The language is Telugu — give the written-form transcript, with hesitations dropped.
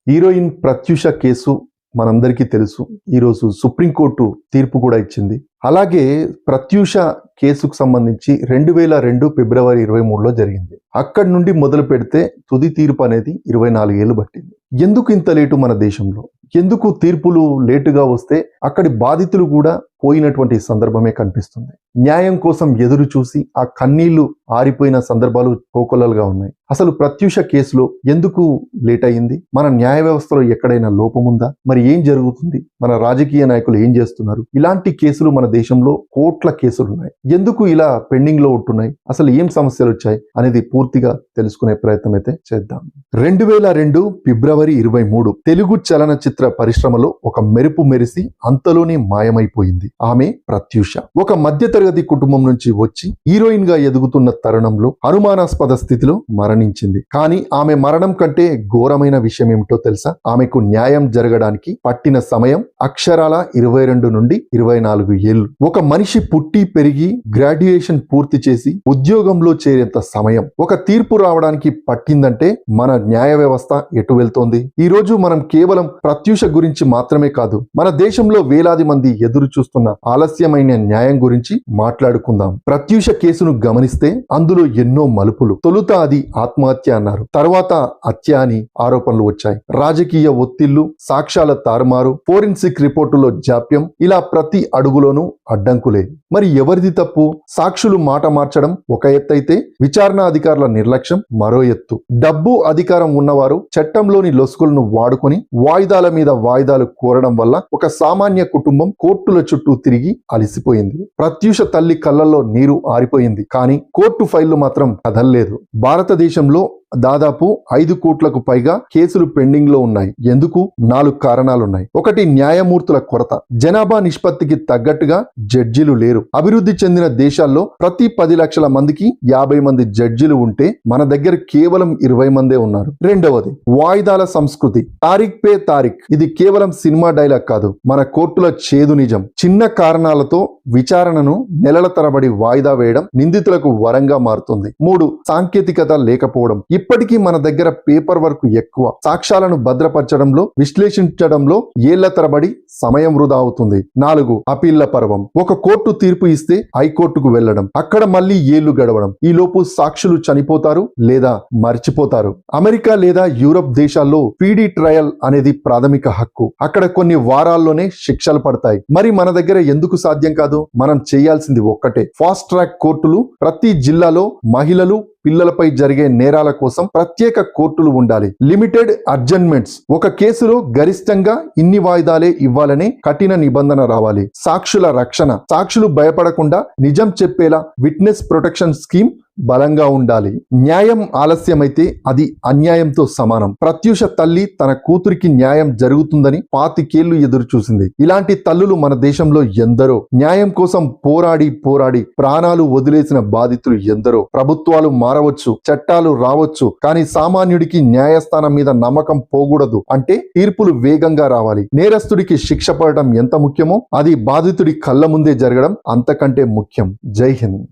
హీరోయిన్ ప్రత్యూష కేసు మనందరికీ తెలుసు. ఈరోజు సుప్రీంకోర్టు తీర్పు కూడా ఇచ్చింది. అలాగే ప్రత్యూష కేసుకు సంబంధించి 2002 ఫిబ్రవరి 23లో జరిగింది. అక్కడి నుండి మొదలు పెడితే తుది తీర్పు అనేది 24 ఏళ్ళు పట్టింది. ఎందుకు ఇంత లేటు మన దేశంలో? ఎందుకు తీర్పులు లేటుగా వస్తే అక్కడి బాధితులు కూడా పోయినటువంటి సందర్భమే కనిపిస్తుంది. న్యాయం కోసం ఎదురు చూసి ఆ కన్నీళ్లు ఆరిపోయిన సందర్భాలు కోకొల్లలుగా ఉన్నాయి. అసలు ప్రత్యూష కేసులో ఎందుకు లేట్ అయింది? మన న్యాయ వ్యవస్థలో ఎక్కడైనా లోపం ఉందా? మరి ఏం జరుగుతుంది? మన రాజకీయ నాయకులు ఏం చేస్తున్నారు? ఇలాంటి కేసులు మన దేశంలో కోట్ల కేసులు ఉన్నాయి. ఎందుకు ఇలా పెండింగ్ లో ఉంటున్నాయి? అసలు ఏం సమస్యలు వచ్చాయి అనేది పూర్తిగా తెలుసుకునే ప్రయత్నం అయితే చేద్దాం. 2002 ఫిబ్రవరి 23 తెలుగు చలనచిత్ర పరిశ్రమలో ఒక మెరుపు మెరిసి అంతలోనే మాయమైపోయింది. ఆమె ప్రత్యూష. ఒక మధ్యతరగతి కుటుంబం నుంచి వచ్చి హీరోయిన్ గా ఎదుగుతున్న తరుణంలో అనుమానాస్పద స్థితిలో మరణించింది. కానీ ఆమె మరణం కంటే ఘోరమైన విషయం ఏమిటో తెలుసా? ఆమెకు న్యాయం జరగడానికి పట్టిన సమయం అక్షరాల 22 నుండి 24 ఏళ్లు. ఒక మనిషి పుట్టి పెరిగి గ్రాడ్యుయేషన్ పూర్తి చేసి ఉద్యోగంలో చేరేంత సమయం ఒక తీర్పు రావడానికి పట్టిందంటే మన న్యాయ వ్యవస్థ ఎటు వెళ్తోంది? ఈ రోజు మనం కేవలం ప్రత్యూష గురించి మాత్రమే కాదు, మన దేశంలో వేలాది మంది ఎదురు చూస్తున్న ఆలస్యమైన న్యాయం గురించి మాట్లాడుకుందాం. ప్రత్యూష కేసును గమనిస్తే అందులో ఎన్నో మలుపులు. తొలుత అది ఆత్మహత్య అన్నారు, తర్వాత హత్య అని ఆరోపణలు వచ్చాయి. రాజకీయ ఒత్తిళ్లు, సాక్ష్యాల తారుమారు, ఫోరెన్సిక్ రిపోర్టులో జాప్యం, ఇలా ప్రతి అడుగులోనూ అడ్డంకులే. మరి ఎవరిది తప్పు? సాక్షులు మాట మార్చడం ఒక ఎత్తైతే విచారణ అధికారుల నిర్లక్ష్యం మరో ఎత్తు. డబ్బు అధికారం ఉన్నవారు చట్టంలోని లొసుగులను వాడుకొని వాయిదాల మీద వాయిదాలు కోరడం వల్ల ఒక సామాన్య కుటుంబం కోర్టుల చుట్టూ తిరిగి అలసిపోయింది. ప్రత్యూష తల్లి కళ్ళల్లో నీరు ఆరిపోయింది. కానీ కోర్టు ఫైళ్లు మాత్రం కదల్లేదు. భారతదేశంలో దాదాపు 5 కోట్లకు పైగా కేసులు పెండింగ్ లో ఉన్నాయి. ఎందుకు? 4 కారణాలున్నాయి. ఒకటి, న్యాయమూర్తుల కొరత. జనాభా నిష్పత్తికి తగ్గట్టుగా జడ్జిలు లేరు. అభివృద్ధి చెందిన దేశాల్లో ప్రతి 10 లక్షల మందికి 50 మంది జడ్జిలు ఉంటే మన దగ్గర కేవలం 20 మందే ఉన్నారు. రెండవది, వాయిదాల సంస్కృతి. తారీఖ్ పే తారీఖ్. ఇది కేవలం సినిమా డైలాగ్ కాదు, మన కోర్టుల చేదు నిజం. చిన్న కారణాలతో విచారణను నెలల తరబడి వాయిదా వేయడం నిందితులకు వరంగా మారుతుంది. 3, సాంకేతికత లేకపోవడం. ఇప్పటికీ మన దగ్గర పేపర్ వర్క్ ఎక్కువ. సాక్ష్యాలను భద్రపరచడంలో, విశ్లేషించడంలో ఏళ్ల తరబడి సమయం వృధా అవుతుంది. 4, అపీళ్ల పర్వం. ఒక కోర్టు తీర్పు ఇస్తే హైకోర్టుకు వెళ్లడం, అక్కడ మళ్లీ ఏళ్లు గడవడం. ఈ లోపు సాక్షులు చనిపోతారు లేదా మర్చిపోతారు. అమెరికా లేదా యూరప్ దేశాల్లో పీడీ ట్రయల్ అనేది ప్రాథమిక హక్కు. అక్కడ కొన్ని వారాల్లోనే శిక్షలు పడతాయి. మరి మన దగ్గర ఎందుకు సాధ్యం కాదు? మనం చేయాల్సింది ఒక్కటే, ఫాస్ట్ ట్రాక్ కోర్టులు. ప్రతి జిల్లాలో మహిళలు, పిల్లలపై జరిగే నేరాల కోసం ప్రత్యేక కోర్టులు ఉండాలి. లిమిటెడ్ అడ్జర్న్మెంట్స్. ఒక కేసులో గరిష్టంగా ఇన్ని వాయిదాలే ఇవ్వాలని కఠిన నిబంధన రావాలి. సాక్షుల రక్షణ. సాక్షులు భయపడకుండా నిజం చెప్పేలా విట్నెస్ ప్రొటెక్షన్ స్కీమ్ బలంగా ఉండాలి. న్యాయం ఆలస్యమైతే అది అన్యాయంతో సమానం. ప్రత్యూష తల్లి తన కూతురికి న్యాయం జరుగుతుందని 25 ఏళ్లు ఎదురు చూసింది. ఇలాంటి తల్లులు మన దేశంలో ఎందరో. న్యాయం కోసం పోరాడి పోరాడి ప్రాణాలు వదిలేసిన బాధితులు ఎందరో. ప్రభుత్వాలు మారవచ్చు, చట్టాలు రావచ్చు, కానీ సామాన్యుడికి న్యాయస్థానం మీద నమ్మకం పోకూడదు. అంటే తీర్పులు వేగంగా రావాలి. నేరస్తుడికి శిక్ష పడటం ఎంత ముఖ్యమో అది బాధితుడి కళ్ళ ముందే జరగడం అంతకంటే ముఖ్యం. జై హింద్.